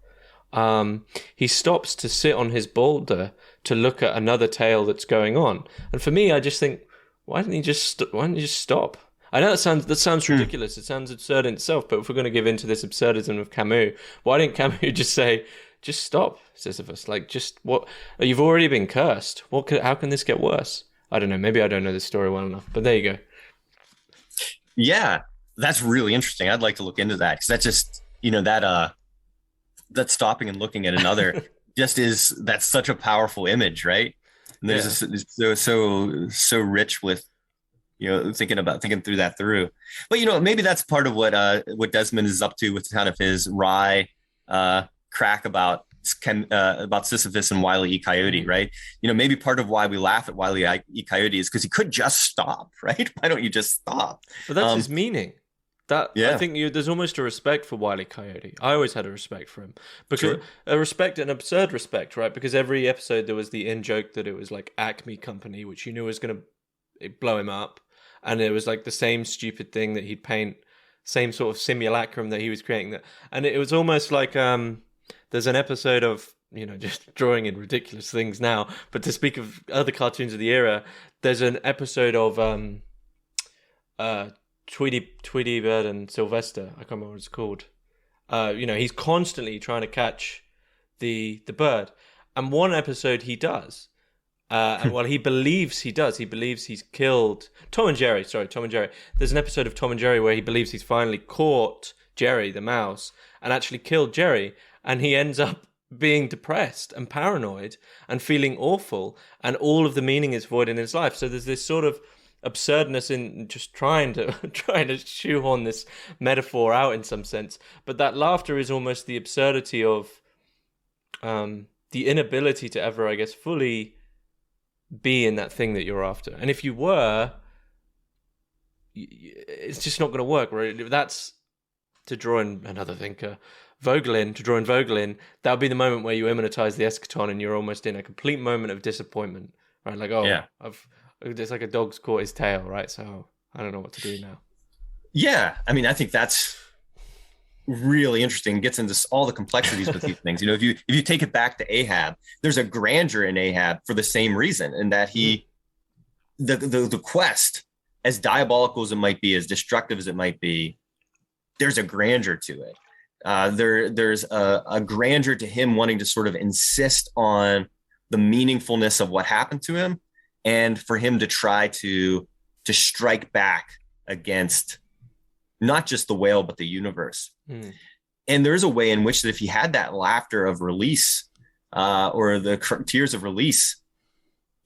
He stops to sit on his boulder to look at another tale that's going on. And for me, I just think, why didn't you just stop? I know that sounds ridiculous. It sounds absurd in itself. But if we're going to give into this absurdism of Camus, why didn't Camus just say, just stop, Sisyphus? Like, just what? You've already been cursed. How can this get worse? I don't know. Maybe I don't know the story well enough. But there you go. Yeah. That's really interesting. I'd like to look into that, because that's just, that stopping and looking at another that's such a powerful image, right? And there's so rich with, thinking through that through. But, maybe that's part of what Desmond is up to with kind of his wry crack about Sisyphus and Wile E. Coyote, right? Maybe part of why we laugh at Wile E. Coyote is because he could just stop, right? Why don't you just stop? But that's his meaning. I think there's almost a respect for Wile E. Coyote. I always had a respect for him, because an absurd respect, right? Because every episode there was the in-joke that it was like Acme Company, which you knew was going to blow him up, and it was like the same stupid thing that he'd paint, same sort of simulacrum that he was creating. And it was almost like there's an episode of, just drawing in ridiculous things now, but to speak of other cartoons of the era, there's an episode of Tweety Bird and Sylvester. I can't remember what it's called. He's constantly trying to catch the bird. And one episode he does. And he believes he does. He believes he's killed Tom and Jerry. There's an episode of Tom and Jerry where he believes he's finally caught Jerry, the mouse, and actually killed Jerry. And he ends up being depressed and paranoid and feeling awful. And all of the meaning is void in his life. So there's this sort of absurdness in just trying to shoehorn this metaphor out in some sense, but that laughter is almost the absurdity of the inability to ever, I guess, fully be in that thing that you're after. And if you were, it's just not going to work, right? That's, to draw in another thinker, Vogelin, that would be the moment where you immanentize the eschaton and you're almost in a complete moment of disappointment, right? Like, it's like a dog's caught his tail, right? So I don't know what to do now. Yeah. I mean, I think that's really interesting. It gets into all the complexities with these things. If you take it back to Ahab, there's a grandeur in Ahab for the same reason, in that the quest, as diabolical as it might be, as destructive as it might be, there's a grandeur to it. There's a grandeur to him wanting to sort of insist on the meaningfulness of what happened to him, and for him to try to to strike back against not just the whale, but the universe. And there's a way in which that if he had that laughter of release or the tears of release,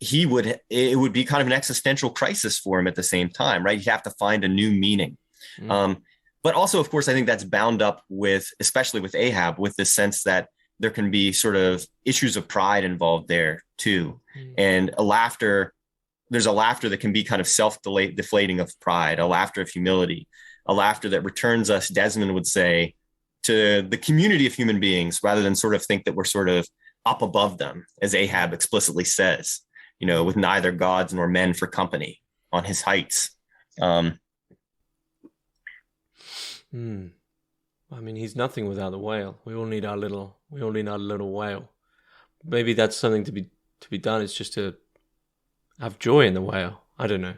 it would be kind of an existential crisis for him at the same time, right? He'd have to find a new meaning. But also, of course, I think that's bound up with, especially with Ahab, with the sense that there can be sort of issues of pride involved there too. And there's a laughter that can be kind of self-deflating of pride, a laughter of humility, a laughter that returns us, Desmond would say, to the community of human beings, rather than sort of think that we're sort of up above them, as Ahab explicitly says, with neither gods nor men for company on his heights. I mean, he's nothing without the whale. We all need our little whale. Maybe that's something to be done. It's just to have joy in the whale. I don't know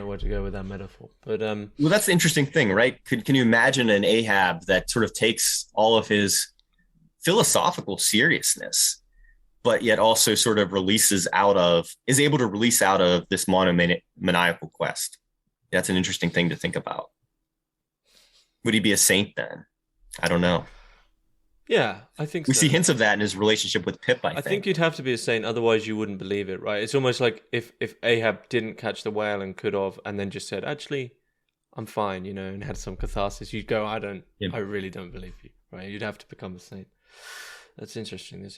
where to go with that metaphor. But well, that's the interesting thing, right? Can you imagine an Ahab that sort of takes all of his philosophical seriousness, but yet also sort of is able to release out of this monomaniacal quest? That's an interesting thing to think about. Would he be a saint then? I don't know. Yeah, I think we see hints of that in his relationship with Pip, I think. I think you'd have to be a saint, otherwise you wouldn't believe it, right? It's almost like if Ahab didn't catch the whale and could have, and then just said, actually, I'm fine, and had some catharsis, you'd go, I really don't believe you, right? You'd have to become a saint. That's interesting.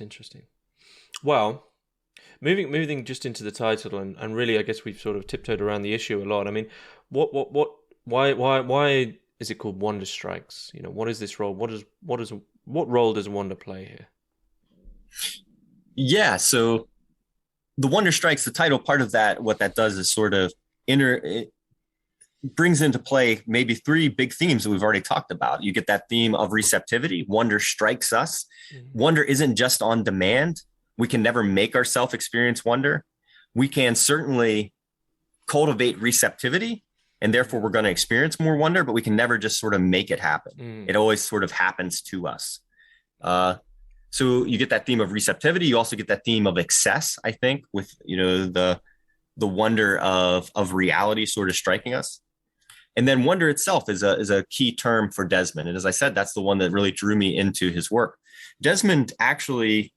Well, moving just into the title, and really, I guess we've sort of tiptoed around the issue a lot. I mean, why is it called Wonder Strikes? What is this role? What role does wonder play here? Yeah, so the Wonder Strikes, the title, part of that, what that does is sort of it brings into play maybe three big themes that we've already talked about. You get that theme of receptivity. Wonder strikes us. Wonder isn't just on demand. We can never make ourselves experience wonder. We can certainly cultivate receptivity, and therefore we're going to experience more wonder, but we can never just sort of make it happen. It always sort of happens to us. So you get that theme of receptivity. You also get that theme of excess, I think, with, the wonder of reality sort of striking us. And then wonder itself is a key term for Desmond. And as I said, that's the one that really drew me into his work. Desmond actually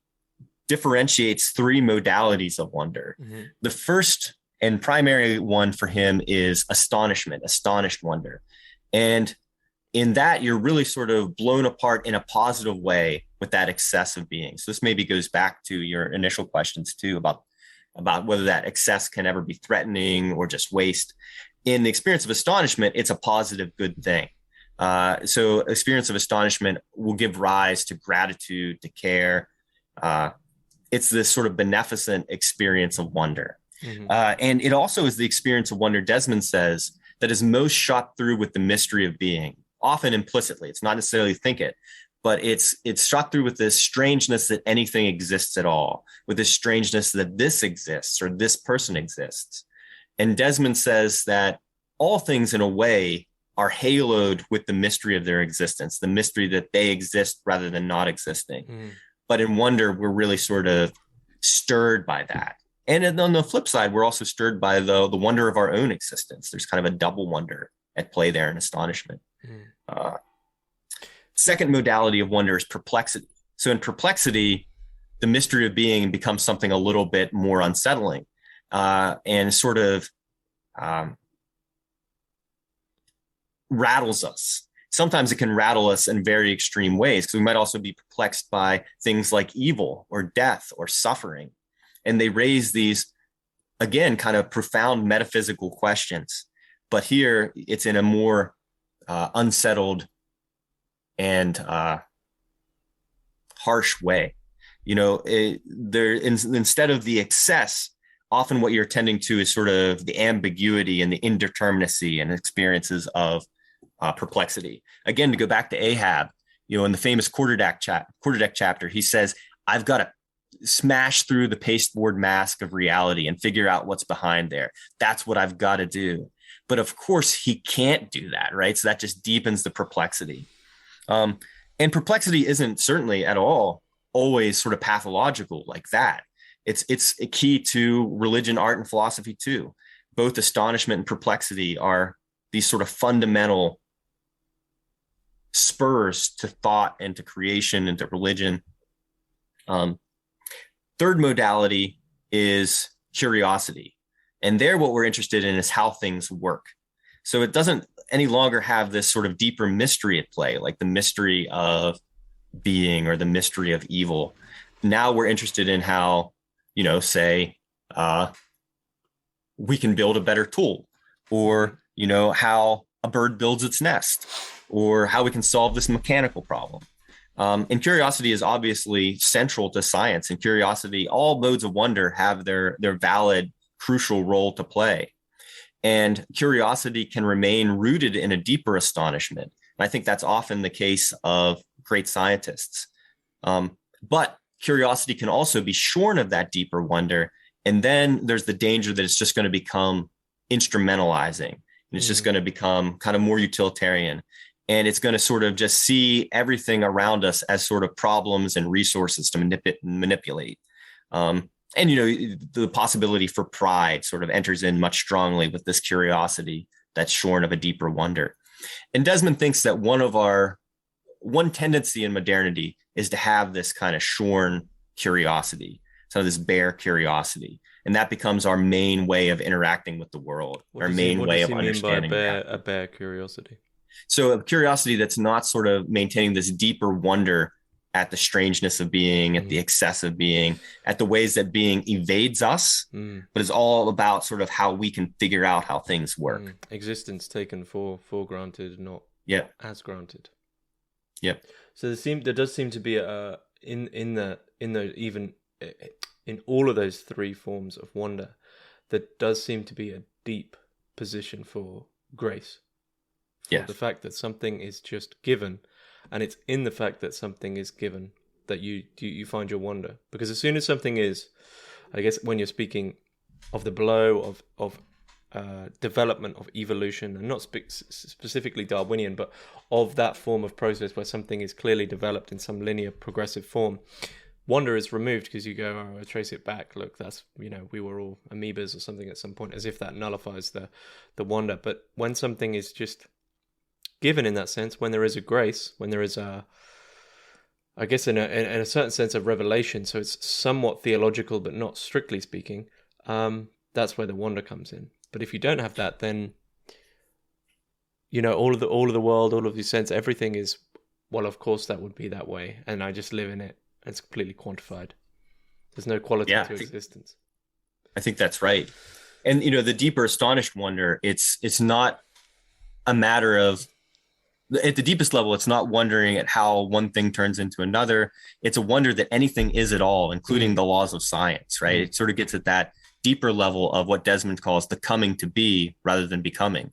differentiates three modalities of wonder. The first and primary one for him is astonishment, astonished wonder. And in that, you're really sort of blown apart in a positive way with that excess of being. So this maybe goes back to your initial questions too, about whether that excess can ever be threatening or just waste. In the experience of astonishment, it's a positive, good thing. So experience of astonishment will give rise to gratitude, to care. It's this sort of beneficent experience of wonder. And it also is the experience of wonder, Desmond says, that is most shot through with the mystery of being, often implicitly. It's not necessarily think it, but it's shot through with this strangeness that anything exists at all, with this strangeness that this exists or this person exists. And Desmond says that all things in a way are haloed with the mystery of their existence, the mystery that they exist rather than not existing. But in wonder, we're really sort of stirred by that. And on the flip side, we're also stirred by the wonder of our own existence. There's kind of a double wonder at play there in astonishment. Second modality of wonder is perplexity. So in perplexity, the mystery of being becomes something a little bit more unsettling and sort of rattles us. Sometimes it can rattle us in very extreme ways, because we might also be perplexed by things like evil or death or suffering. And they raise these, again, kind of profound metaphysical questions. But here it's in a more unsettled and harsh way. Instead of the excess, often what you're tending to is sort of the ambiguity and the indeterminacy and experiences of perplexity. Again, to go back to Ahab, in the famous quarterdeck chapter, he says, I've got to smash through the pasteboard mask of reality and figure out what's behind there. That's what I've got to do. But of course, he can't do that, right? So that just deepens the perplexity. And perplexity isn't certainly at all always sort of pathological like that. It's a key to religion, art, and philosophy too. both astonishment and perplexity are these sort of fundamental spurs to thought and to creation and to religion. Third modality is curiosity. And there, what we're interested in is how things work. So it doesn't any longer have this sort of deeper mystery at play, like the mystery of being or the mystery of evil. Now we're interested in how, say, we can build a better tool, or, how a bird builds its nest, or how we can solve this mechanical problem. And curiosity is obviously central to science, and curiosity, all modes of wonder have their valid, crucial role to play. And curiosity can remain rooted in a deeper astonishment. And I think that's often the case of great scientists. But curiosity can also be shorn of that deeper wonder. And then there's the danger that it's just going to become instrumentalizing. And it's just going to become kind of more utilitarian. And it's going to sort of just see everything around us as sort of problems and resources to manipulate. And, the possibility for pride sort of enters in much strongly with this curiosity that's shorn of a deeper wonder. And Desmond thinks that one tendency in modernity is to have this kind of shorn curiosity, so this bare curiosity. And that becomes our main way of interacting with the world, our main way of understanding. A bare curiosity? So a curiosity that's not sort of maintaining this deeper wonder at the strangeness of being, at the excess of being, at the ways that being evades us, but it's all about sort of how we can figure out how things work. Existence taken for granted, not as granted. Yep. So there does seem to be even in all of those three forms of wonder, there does seem to be a deep position for grace. Yes. The fact that something is just given, and it's in the fact that something is given that you find your wonder. Because as soon as something is, I guess when you're speaking of the blow of development, of evolution, and not specifically Darwinian, but of that form of process where something is clearly developed in some linear progressive form, wonder is removed because you go, I trace it back. Look, that's, we were all amoebas or something at some point, as if that nullifies the wonder. But when something is just given in that sense, when there is a grace, when there is I guess in a certain sense of revelation, so it's somewhat theological, but not strictly speaking, that's where the wonder comes in. But if you don't have that, then, all of the world, all of the sense, everything is, well, of course that would be that way, and I just live in it. It's completely quantified. There's no quality to existence. I think that's right. And, the deeper astonished wonder, it's not a matter of, at the deepest level, it's not wondering at how one thing turns into another. It's a wonder that anything is at all, including the laws of science, right? It sort of gets at that deeper level of what Desmond calls the coming to be rather than becoming.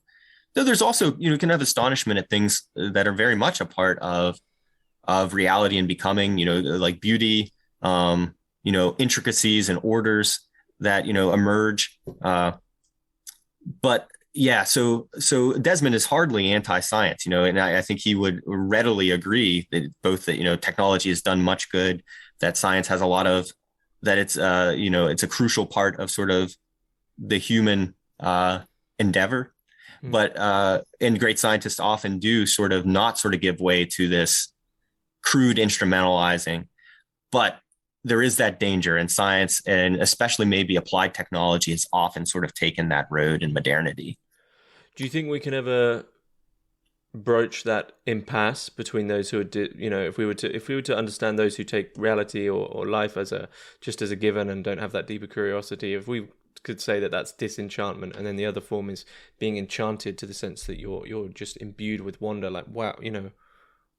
Though there's also, you can have astonishment at things that are very much a part of reality and becoming, like beauty, intricacies and orders that, emerge. But yeah, so Desmond is hardly anti-science, and I think he would readily agree that both that, technology has done much good, that science has a lot of, that it's, it's a crucial part of sort of the human endeavor. But, and great scientists often do sort of give way to this crude instrumentalizing, but there is that danger, and science, and especially maybe applied technology, has often sort of taken that road in modernity. Do you think we can ever broach that impasse between those who are, if we were to understand those who take reality or life just as a given and don't have that deeper curiosity, if we could say that that's disenchantment, and then the other form is being enchanted to the sense that you're just imbued with wonder, like, wow,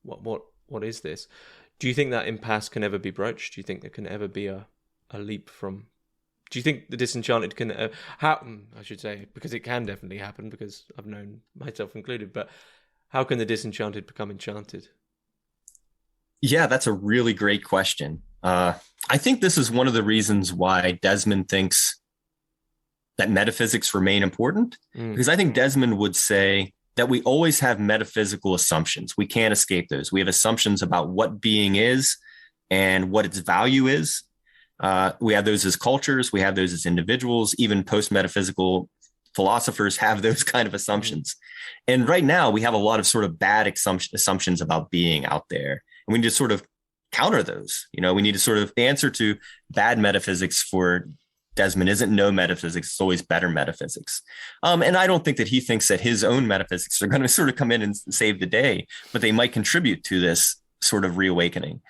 what is this? Do you think that impasse can ever be broached? Do you think there can ever be a leap from? Do you think the disenchanted can happen? I should say, because it can definitely happen, because I've known myself included. But how can the disenchanted become enchanted? Yeah, that's a really great question. I think this is one of the reasons why Desmond thinks that metaphysics remain important, because I think Desmond would say that we always have metaphysical assumptions. We can't escape those. We have assumptions about what being is and what its value is. We have those as cultures. We have those as individuals. Even post-metaphysical philosophers have those kind of assumptions. And right now we have a lot of sort of bad assumptions about being out there. And we need to sort of counter those. We need to sort of, the answer to bad metaphysics for Desmond isn't no metaphysics, it's always better metaphysics. And I don't think that he thinks that his own metaphysics are going to sort of come in and save the day, but they might contribute to this sort of reawakening.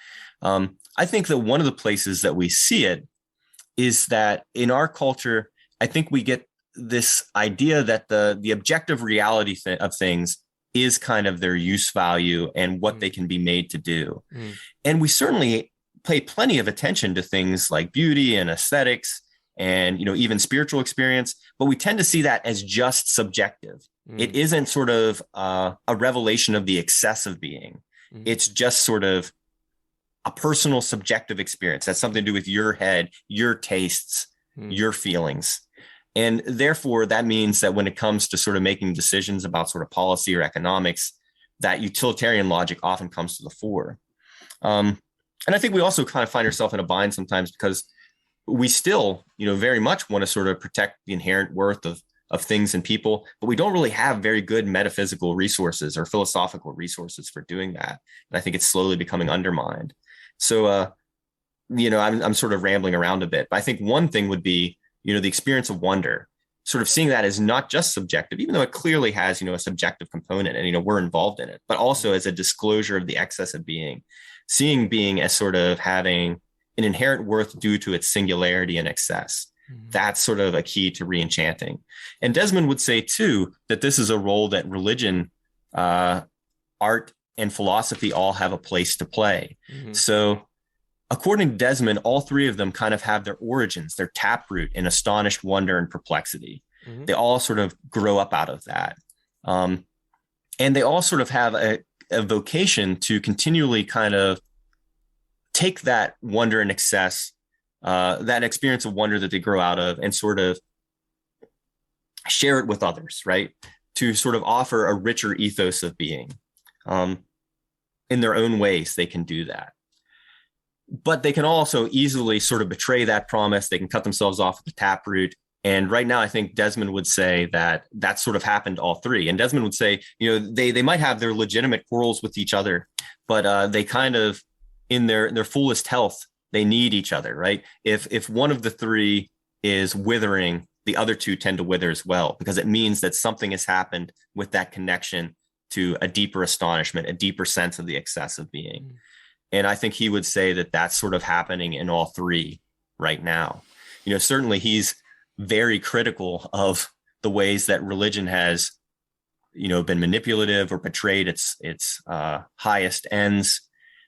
I think that one of the places that we see it is that in our culture, I think we get this idea that the objective reality of things is kind of their use value and what they can be made to do. And we certainly pay plenty of attention to things like beauty and aesthetics and, even spiritual experience, but we tend to see that as just subjective. It isn't sort of a revelation of the excess of being. It's just sort of a personal subjective experience. That's something to do with your head, your tastes, your feelings. And therefore, that means that when it comes to sort of making decisions about sort of policy or economics, that utilitarian logic often comes to the fore. And I think we also kind of find ourselves in a bind sometimes because we still, very much want to sort of protect the inherent worth of things and people, but we don't really have very good metaphysical resources or philosophical resources for doing that. And I think it's slowly becoming undermined. So, I'm sort of rambling around a bit, but I think one thing would be, the experience of wonder, sort of seeing that as not just subjective, even though it clearly has, a subjective component and, we're involved in it, but also as a disclosure of the excess of being, seeing being as sort of having an inherent worth due to its singularity and excess. That's sort of a key to re-enchanting. And Desmond would say, too, that this is a role that religion, art, and philosophy all have a place to play. So according to Desmond, all three of them kind of have their origins, their taproot in astonished wonder and perplexity. They all sort of grow up out of that. And they all sort of have a vocation to continually kind of take that wonder and excess, that experience of wonder that they grow out of, and sort of share it with others, right? To sort of offer a richer ethos of being. In their own ways, they can do that. But they can also easily sort of betray that promise. They can cut themselves off at the taproot. And right now, I think Desmond would say that that's sort of happened to all three. And Desmond would say, they might have their legitimate quarrels with each other, but they kind of, in their fullest health, they need each other, right? If one of the three is withering, the other two tend to wither as well, because it means that something has happened with that connection to a deeper astonishment, a deeper sense of the excess of being. And I think he would say that that's sort of happening in all three right now. Certainly he's very critical of the ways that religion has, been manipulative or betrayed its highest ends.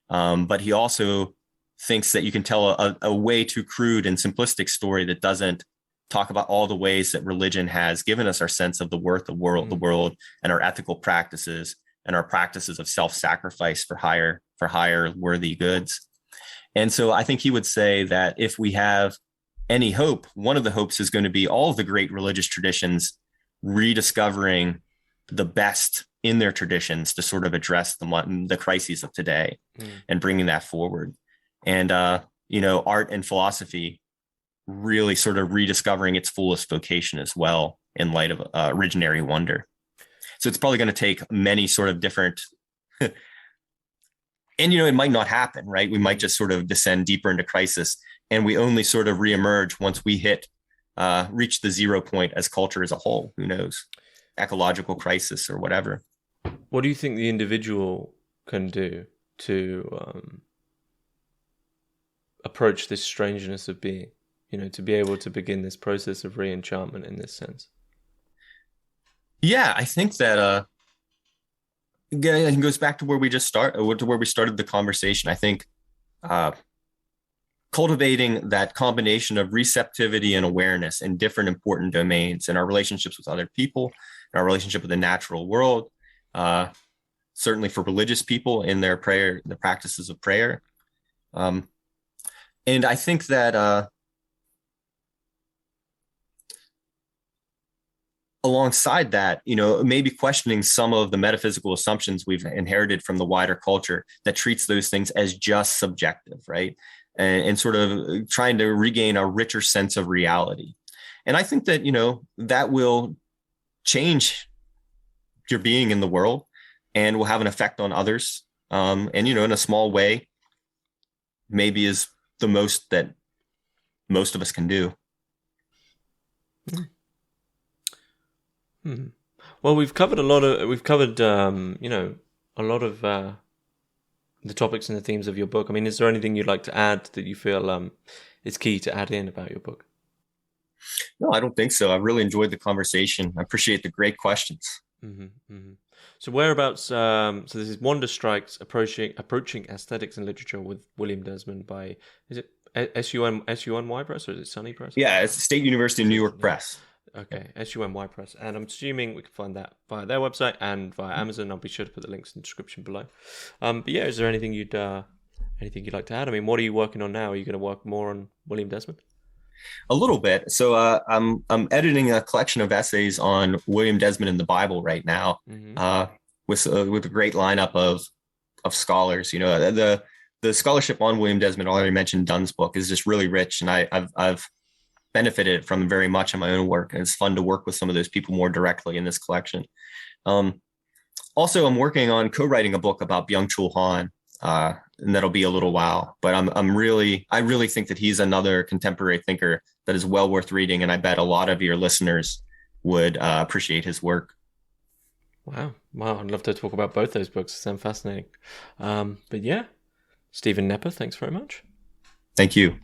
But he also thinks that you can tell a way too crude and simplistic story that doesn't talk about all the ways that religion has given us our sense of the worth of the world and our ethical practices and our practices of self-sacrifice for higher worthy goods. And so I think he would say that if we have any hope, one of the hopes is going to be all of the great religious traditions rediscovering the best in their traditions to sort of address the crises of today and bringing that forward. And, art and philosophy really sort of rediscovering its fullest vocation as well in light of originary wonder. So it's probably going to take many sort of different, and, it might not happen, right? We might just sort of descend deeper into crisis, and we only sort of reemerge once we reach the 0 point as culture as a whole. Who knows? Ecological crisis or whatever. What do you think the individual can do to approach this strangeness of being, to be able to begin this process of re-enchantment in this sense? Yeah, I think that it goes back to where we started the conversation. I think cultivating that combination of receptivity and awareness in different important domains in our relationships with other people, in our relationship with the natural world, certainly for religious people in their prayer, the practices of prayer. And I think that alongside that, maybe questioning some of the metaphysical assumptions we've inherited from the wider culture that treats those things as just subjective, right? And sort of trying to regain a richer sense of reality. And I think that, that will change your being in the world and will have an effect on others. And, in a small way, maybe is the most that most of us can do. Mm-hmm. Well, we've covered a lot of a lot of the topics and the themes of your book. I mean, is there anything you'd like to add that you feel is key to add in about your book? No, I don't think so. I really enjoyed the conversation. I appreciate the great questions. Mm-hmm, mm-hmm. So whereabouts? So this is Wonder Strikes approaching aesthetics and literature with William Desmond by, is it SUNY Press, or is it Sunny Press? Yeah, it's State University of New York Press. Okay, SUNY Press, and I'm assuming we can find that via their website and via Amazon. I'll be sure to put the links in the description below. But yeah, is there anything you'd like to add? I mean, what are you working on now? Are you going to work more on William Desmond? A little bit. So I'm editing a collection of essays on William Desmond in the Bible right now, with a great lineup of scholars. The scholarship on William Desmond, already mentioned Dunn's book, is just really rich, and I've benefited from very much in my own work, and it's fun to work with some of those people more directly in this collection. Also, I'm working on co-writing a book about Byung-Chul Han, and that'll be a little while. But I really think that he's another contemporary thinker that is well worth reading, and I bet a lot of your listeners would appreciate his work. Wow, I'd love to talk about both those books. They sound fascinating. But yeah, Stephen Knepper, thanks very much. Thank you.